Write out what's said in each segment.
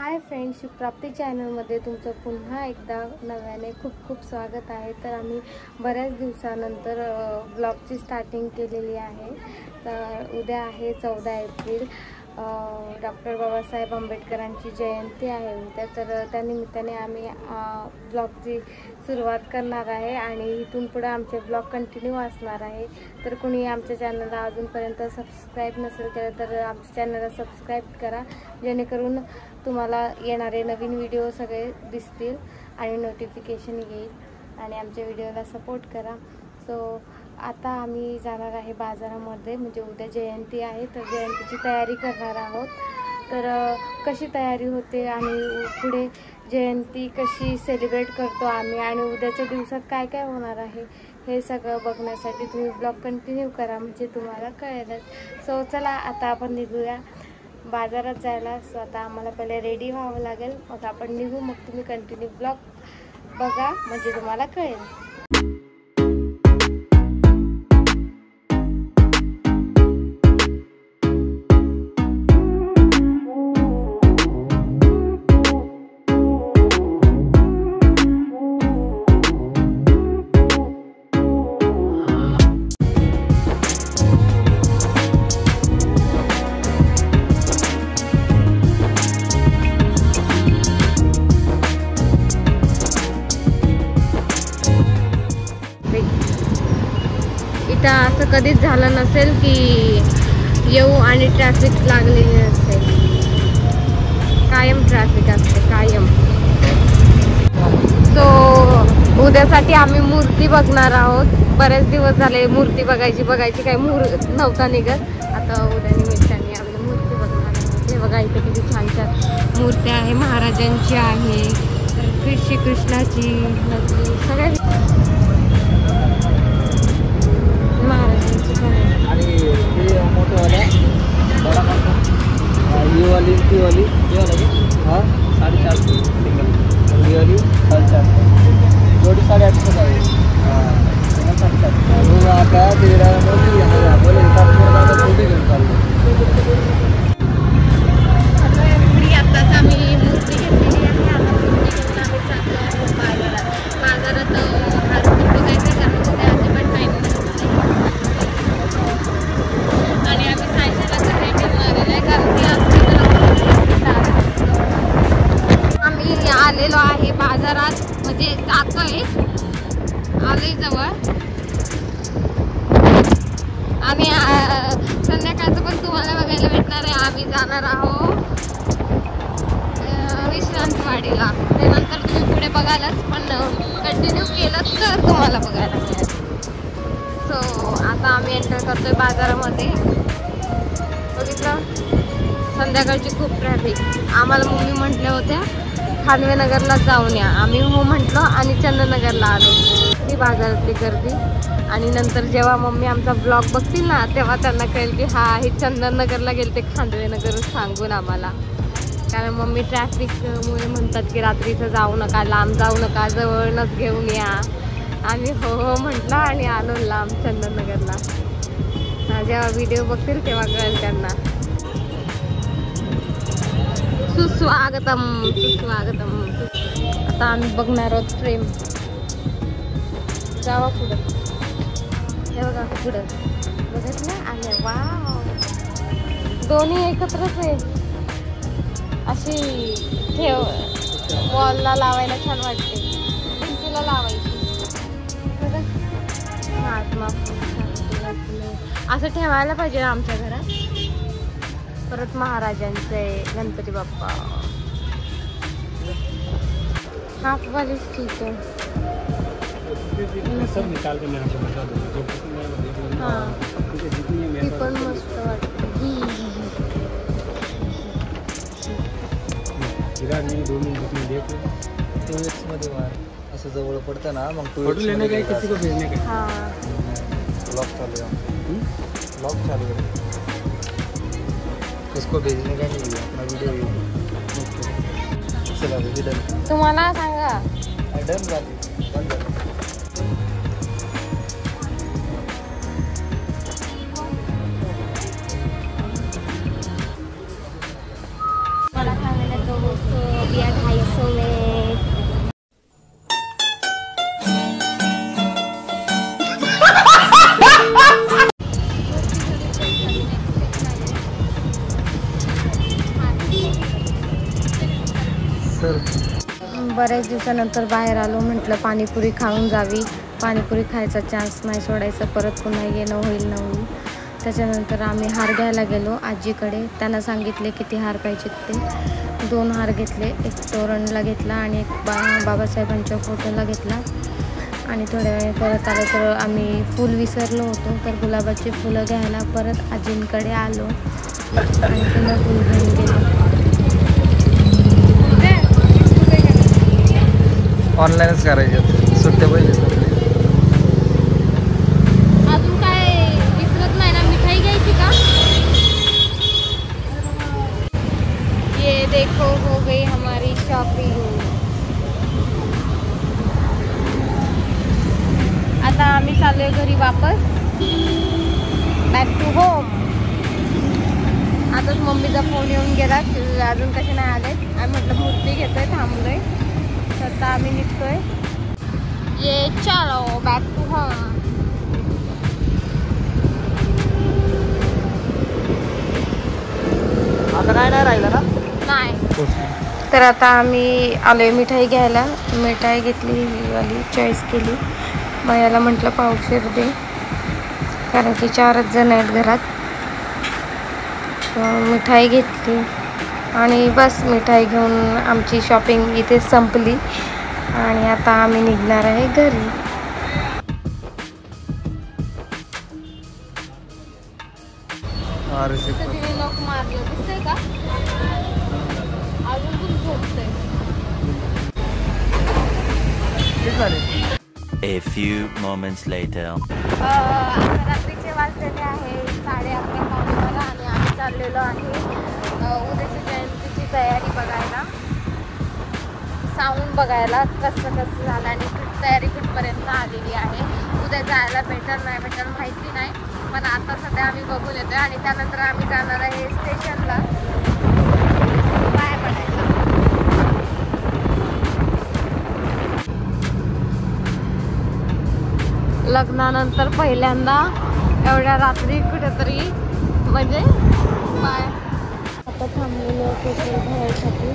Hi friends, प्राप्ती चॅनलमध्ये तुमचं पुन्हा एकदा नव्याने खूप खूप स्वागत आहे। तर आम्ही बऱ्याच दिवसानंतर ब्लॉगची स्टार्टिंग केलेली आहे। तर उद्या आहे 14 एप्रिल, डॉक्टर बाबासाहेब आंबेडकरांची जयंती आहे उद्या। तर त्यानिमित्ताने आम्ही ब्लॉगची सुरुवात करणार आहे आणि इथून पुढे आमचे ब्लॉग कंटिन्यू असणार आहे। तर कोणी आमच्या चॅनलला अजूनपर्यंत सबस्क्राईब नसेल केलं तर आमच्या चॅनलला सबस्क्राईब करा, जेणेकरून तुम्हाला येणारे नवीन व्हिडिओ सगळे दिसतील आणि नोटिफिकेशन येईल आणि आमच्या व्हिडिओला सपोर्ट करा। सो आता आम्ही जाणार आहे बाजारामध्ये, म्हणजे उद्या जयंती आहे तर जयंतीची तयारी करणार आहोत। तर कशी तयारी होते आणि पुढे जयंती कशी सेलिब्रेट करतो आम्ही आणि उद्याच्या दिवसात काय काय होणार आहे हे सगळं बघण्यासाठी तुम्ही ब्लॉग कंटिन्यू करा, म्हणजे तुम्हाला कळेलच। सो चला आता आपण निघूया बाजारात जायला। सो आता आम्हाला पहिले रेडी व्हावं लागेल, मग आपण निघू, मग तुम्ही कंटिन्यू ब्लॉग बघा म्हणजे तुम्हाला कळेल। इथं असं कधीच झालं नसेल की येऊ आणि ट्रॅफिक लागलेली नसेल, कायम ट्रॅफिक असते कायम। सो उद्यासाठी आम्ही मूर्ती बघणार आहोत। बरेच दिवस झाले मूर्ती बघायची काही नव्हता निघत। आता उद्या निमित्ताने आम्ही मूर्ती बघणार आहोत। हे बघा इथे किती छान छान मूर्ती आहे, महाराजांची आहे, श्रीकृष्णाची, सगळ्या आणि ते मोठेवाल्या बडा ये वाली ती वाली हाँ 450 सिंगल, ये वाली 450 जोड़ी 850 का है। हाँ 450 वो आपका तेरा मोदी यहाँ बोले छोटे घेऊन आताच आम्ही मूर्ती घेतलेली आहे। आता मूर्ती घेऊन आम्ही चाललो आहोत बाजारात आज बघायचं कारण उद्या अजिबात टाईम नसतो आणि आम्ही सायकलला घरी घेऊन आलेलं आहे कारण की आम्ही आलेलो आहे बाजारात, म्हणजे जातोय, आलोय जवळ। आणि संध्याकाळचं पण तुम्हाला बघायला भेटणार आहे। आम्ही जाणार आहोत विश्रांतवाडीला, त्यानंतर तुम्ही पुढे बघायलाच, पण कंटिन्यू केलं तर तुम्हाला बघायला मिळेल। सो आता आम्ही एंटर करतोय बाजारामध्ये। बघितलं संध्याकाळची खूप ट्रॅफिक। आम्हाला मम्मी म्हटल्या होत्या खानवेनगरला जाऊन या, आम्ही हो म्हटलो आणि चंदननगरला आलो। ती बाजारातली गर्दी, आणि नंतर जेव्हा मम्मी आमचा ब्लॉग बघतील ना तेव्हा त्यांना कळेल की हा हे चंदननगरला गेले ते खानवेनगर सांगून आम्हाला। कारण मम्मी ट्रॅफिकमुळे म्हणतात की रात्रीचं जाऊ नका, लांब जाऊ नका, जवळच घेऊन या। आम्ही हो हो म्हटलं आणि आलो लांब चंदननगरला। जेव्हा व्हिडिओ बघतील तेव्हा कळेल त्यांना। सुस्वागतम सुस्वागतम। आता आम्ही बघणार आहोत फ्रेम। जावा पुढं, हे बघा पुढं बघितलं आले, वाव दोन्ही एकत्रच आहे। अशी ठेव वॉलला लावायला छान वाटते, भिंतीला लावायची असं ठेवायला पाहिजे आमच्या घरात। परत महाराजांचे, गणपती बाप्पा, हाफ वाली ठीक आहे। हाँ ती पण मस्त वाटते। असं जवळ पडतं ना, मग फोटो लेने का किसी को भेजने का। हाँ ब्लॉग चालू है, ब्लॉग चालू है, किसको भेजने का नहीं है, अपना वीडियो चला डन। तुम्हाला सांगा डन झाली, बंद झाली। मला सांगायला तो सुमित. बऱ्याच दिवसानंतर बाहेर आलो, म्हटलं पाणीपुरी खाऊन जावी. पाणीपुरी खायचा चान्स नाही सोडायचा, परत पुन्हा येणं होईल न होईल. त्याच्यानंतर आम्ही हार घ्यायला गेलो आजीकडे. त्यांना सांगितले किती हार पाहिजेत ते. 2 हार घेतले, एक तोरणला घेतला आणि एक बाबासाहेबांच्या फोटोला घेतला. आणि थोड्या वेळ परत आलो तर आम्ही फूल विसरलो होतो, तर गुलाबाची फुलं घ्यायला परत आजींकडे आलो आणि पुन्हा फूल घेऊन गेलो. ऑनलाईनच करायचे, सुट्टे पाहिजे. अजून काय विसरत नाही ना, मिठाई घ्यायची का? ये देखो हो गई हमारी शॉपिंग. आता आम्ही चाललोय घरी वापस, बॅक टू होम. आताच मम्मीचा फोन येऊन गेला, अजून कसे नाही आले. आम्ही म्हटलं मूर्ती घेतोय, थांबलोय. आता आम्ही निघतोय. ये चलो बॅक टू होम. आता काय नाही राहिलं ना. नाही तर आता आम्ही आलोय मिठाई घ्यायला. मिठाई घेतली, वाली चॉईस केली. मयाला म्हटलं पावशेर दे, कारण की 4च जण आहेत घरात. मिठाई घेतली आणि बस मिठाई घेऊन आमची शॉपिंग इथे संपली. आणि आता आम्ही निघणार आहे घरी. लोक मारलं दिसतंय का? अजून पण झोपतंय. A few moments later. आता रात्रीचे वाजलेले आहे 11:30 आणि आम्ही चाललेलो आहे उद्याच्या जयंतीची तयारी बघायला, साऊंड बघायला कसं झालं आणि तयारी कुठपर्यंत आलेली आहे. उद्या जायला भेटेल नाही भेटेल माहिती नाही, पण आता सध्या आम्ही बघून येतोय. आणि त्यानंतर आम्ही जाणार आहे स्टेशनला बाय पडायला. लग्नानंतर पहिल्यांदा एवढ्या रात्री कुठेतरी म्हणजे बाय. आता थांबलेलो पेट्रोल भरायसाठी.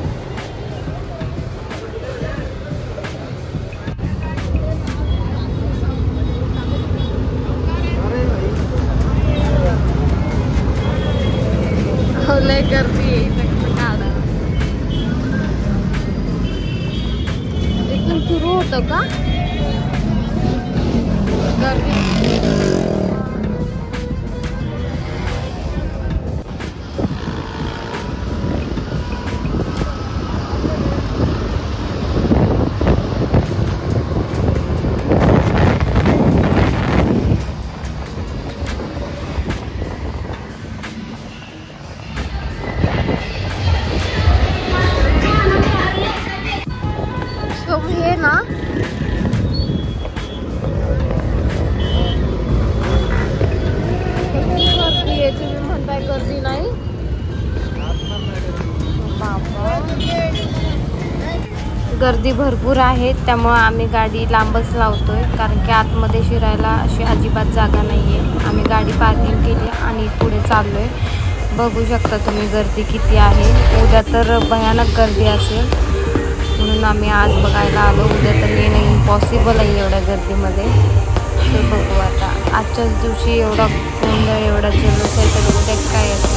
लय गर्दी आहे काढा. इथून सुरू होतं का गर्दी? हे ना गर्दी आहे, तुम्ही म्हणताय गर्दी नाही. गर्दी भरपूर आहे, त्यामुळे आम्ही गाडी लांबच लावतोय, कारण की आतमध्ये शिरायला अशी अजिबात जागा नाही आहे. आम्ही गाडी पार्किंग केली आणि पुढे चाललोय. बघू शकता तुम्ही गर्दी किती आहे. उद्या तर भयानक गर्दी असेल, म्हणून आम्ही आज बघायला आलो. उद्या तर येणं इम्पॉसिबल आहे एवढ्या गर्दीमध्ये. तर बघू आता. आजच्याच दिवशी एवढा गोंधळ, एवढा जल्लोष आहे, तर उद्या काय असेल.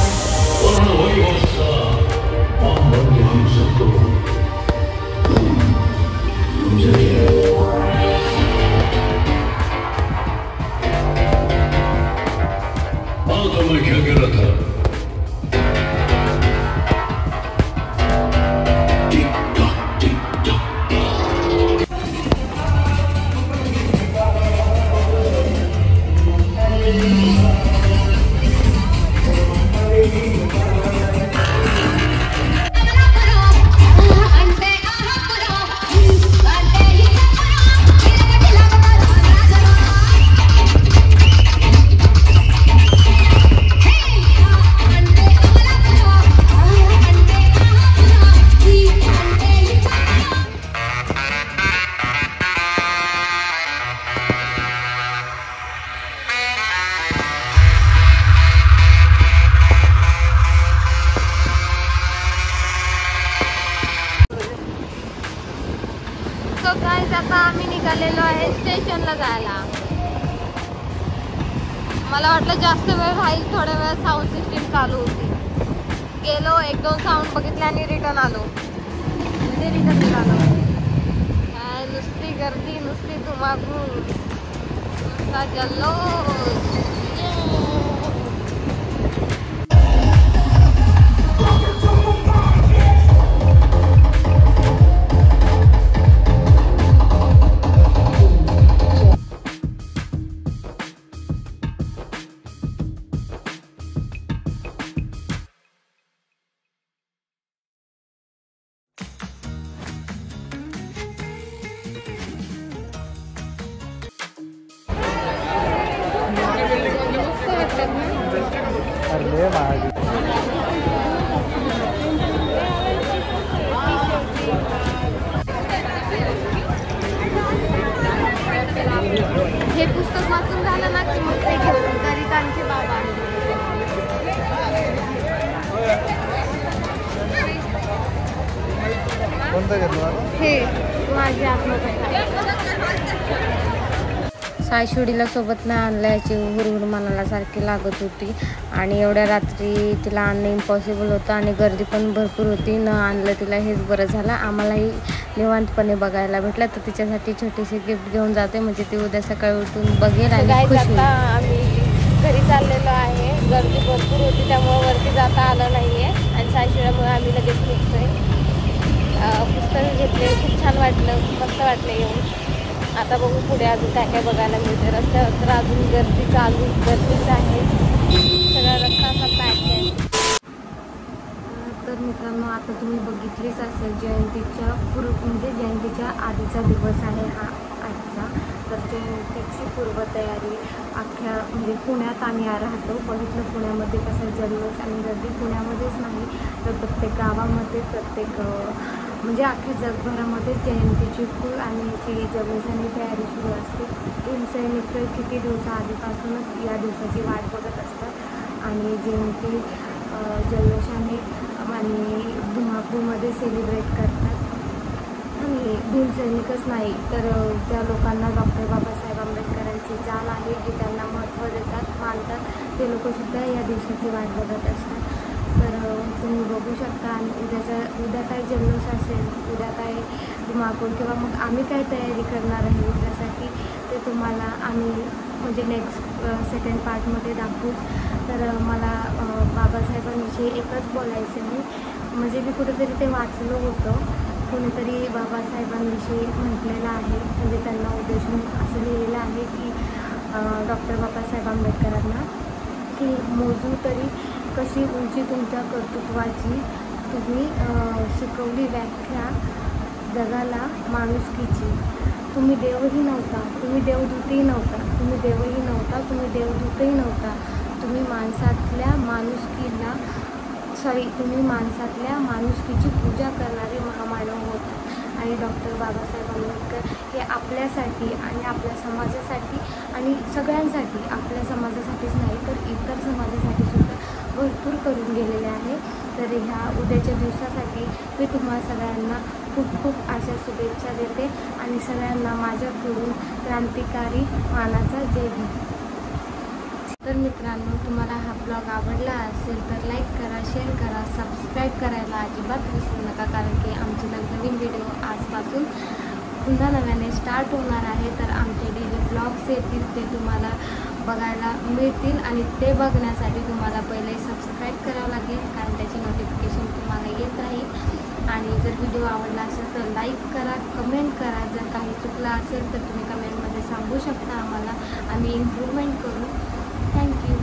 आता आम्ही निघालेलो आहे स्टेशनला जायला. मला वाटलं जास्त वेळ राहील, थोड्या वेळ साऊंड सिस्टीम चालू होती. गेलो 1-2 साऊंड बघितले आणि रिटर्न आलो. म्हणजे रिटर्न निघालो. काय नुसती गर्दी, नुसती धुमाकूळ, नुसता जल्लोष. हे पुस्तक वाचून झालं ना की मग ते घेऊन दलितांचे बाबा. हे माझी आत्मकथा. सायशुडीला सोबत नाही आणल्याची हुरहुर मनाला सारखी लागत होती आणि एवढ्या रात्री तिला आणणं इम्पॉसिबल होतं आणि गर्दी पण भरपूर होती. न आणलं तिला हेच बरं झालं. आम्हालाही निवांतपणे बघायला भेटलं, तर तिच्यासाठी छोटीशी गिफ्ट घेऊन जाते, म्हणजे ती उद्या सकाळी उठून बघेल आणि खुश होईल. आम्ही घरी चाललेलो आहे. गर्दी भरपूर होती त्यामुळे वरती जाता आलं नाही आहे आणि सायशुडीमुळे आम्ही लगेच निघतोय. पुस्तक घेतले, खूप छान वाटलं, मस्त वाटलं येऊन. आता बघू पुढे अजून काय काय बघायला मिळते. रस्त्यावर तर अजून गर्दीच आहे, सगळा रस्ता असा पॅक आहे. तर मित्रांनो, आता तुम्ही बघितलीच असेल जयंतीच्या म्हणजे जयंतीच्या आधीचा दिवस आहे हा आजचा. तर जयंतीची पूर्वतयारी अख्ख्या म्हणजे पुण्यात आम्ही राहतो. बघितलं पुण्यामध्ये कसं जल्लोष आणि गर्दी. पुण्यामध्येच नाही तर प्रत्येक गावामध्ये, प्रत्येक म्हणजे अख्ख्या जगभरामध्ये जयंतीची फुल आणि याची जल्लोषाने तयारी सुरू असते. भीमसैनिक तर किती दिवसाआधीपासूनच या दिवसाची वाट बघत असतात आणि जयंती जल्लोषाने आणि धुमाकूळमध्ये सेलिब्रेट करतात. आणि भीमसैनिकच नाही तर ज्या लोकांना डॉक्टर बाबासाहेब आंबेडकरांची जाण आहे, जी त्यांना महत्त्व देतात, मानतात, ते लोकंसुद्धा या दिवसाची वाट बघत असतात. तर तुम्ही बघू शकता. आणि उद्या काय जल्लोष असेल, उद्या काय धुमाकूळ किंवा मग आम्ही काय तयारी करणार आहे उद्यासाठी, ते तुम्हाला आम्ही म्हणजे नेक्स्ट सेकंड पार्टमध्ये दाखवूच. तर मला बाबासाहेबांविषयी एकच बोलायचं आहे. म्हणजे मी कुठेतरी ते वाचलं होतं, कोणीतरी बाबासाहेबांविषयी म्हटलेलं आहे, म्हणजे त्यांना उद्देशून असं लिहिलेलं आहे की डॉक्टर बाबासाहेब आंबेडकरांना की मोजू तरी कशी उंची तुमच्या कर्तृत्वाची, तुम्ही शिकवली व्याख्या जगाला माणुसकीची. तुम्ही देवही नव्हता, तुम्ही देवदूतही नव्हता, तुम्ही देवही नव्हता, तुम्ही देवदूतही नव्हता, तुम्ही माणसातल्या माणुसकीची पूजा करणारे महामानव होता. आणि डॉक्टर बाबासाहेब आंबेडकर हे आपल्यासाठी आणि आपल्या समाजासाठी आणि सगळ्यांसाठी, आपल्या समाजासाठीच नाही तर इतर समाजासाठी सुद्धा भरपूर करून गेलेले आहे. तर ह्या उद्याच्या दिवसासाठी मी तुम्हाला सगळ्यांना खूप खूप अशा शुभेच्छा देते आणि सगळ्यांना माझ्याकडून क्रांतिकारी मानाचा जय भीम. तर मित्रांनो, तुम्हाला हा ब्लॉग आवडला असेल तर लाईक करा, शेअर करा, सबस्क्राईब करायला अजिबात विसरू नका, कारण की आमचे नवीन व्हिडिओ आजपासून पुन्हा नव्याने स्टार्ट होणार आहे. तर आमचे डेली ब्लॉग्स येतील, ते तुम्हाला बघायला मिळतील आणि ते बघण्यासाठी तुम्हाला पहिले सबस्क्राईब करावं लागेल, कारण त्याची नोटिफिकेशन तुम्हाला येत राहील. आणि जर व्हिडिओ आवडला असेल तर लाईक करा, कमेंट करा. जर काही चुकलं असेल तर तुम्ही कमेंटमध्ये सांगू शकता आम्हाला, आम्ही इम्प्रूव्हमेंट करू. थँक्यू.